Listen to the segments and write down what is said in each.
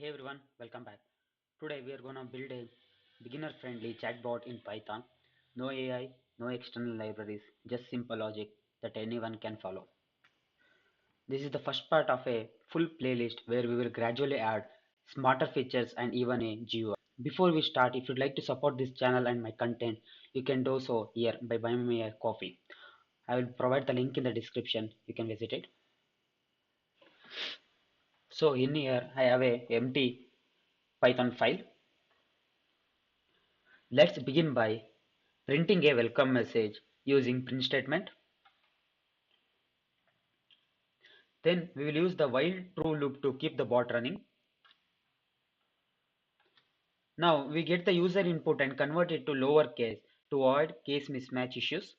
Hey everyone, welcome back. Today we are gonna build a beginner-friendly chatbot in Python. No AI, no external libraries, just simple logic that anyone can follow. This is the first part of a full playlist where we will gradually add smarter features and even a GUI. Before we start, if you'd like to support this channel and my content, you can do so here by buying me a coffee. I will provide the link in the description. You can visit it. So in here I have a empty Python file. Let's begin by printing a welcome message using print statement. Then we will use the while true loop to keep the bot running. Now we get the user input and convert it to lower case to avoid case mismatch issues.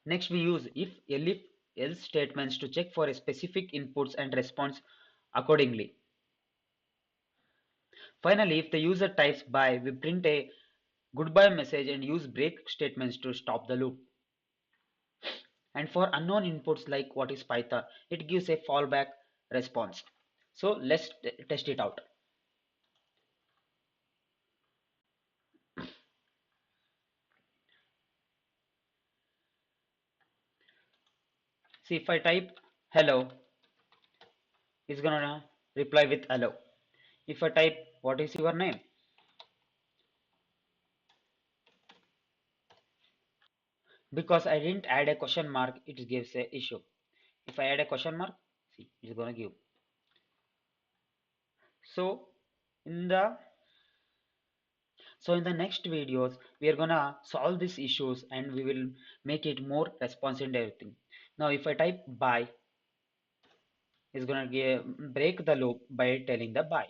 Next we use if-elif-else statements to check for a specific inputs and response accordingly. Finally, if the user types bye, we print a goodbye message and use break statements to stop the loop. And for unknown inputs like what is Python, it gives a fallback response. So let's test it out. See, if I type hello, it's gonna reply with hello. If I type what is your name, because I didn't add a question mark, it gives a issue. If I add a question mark, see, it's gonna give. So in the in the next videos, we are gonna solve these issues and we will make it more responsive and everything. Now, if I type bye, it's gonna break the loop by telling the bye.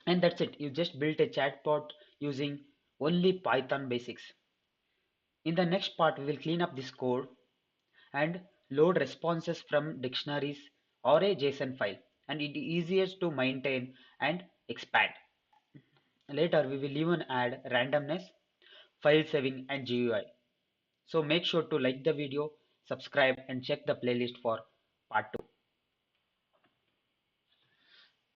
And that's it. You just built a chatbot using only Python basics. In the next part, we will clean up this code and load responses from dictionaries or a JSON file, and it is easiest to maintain and expand. Later, we will even add randomness, file saving, and GUI. So make sure to like the video, subscribe, and check the playlist for part 2.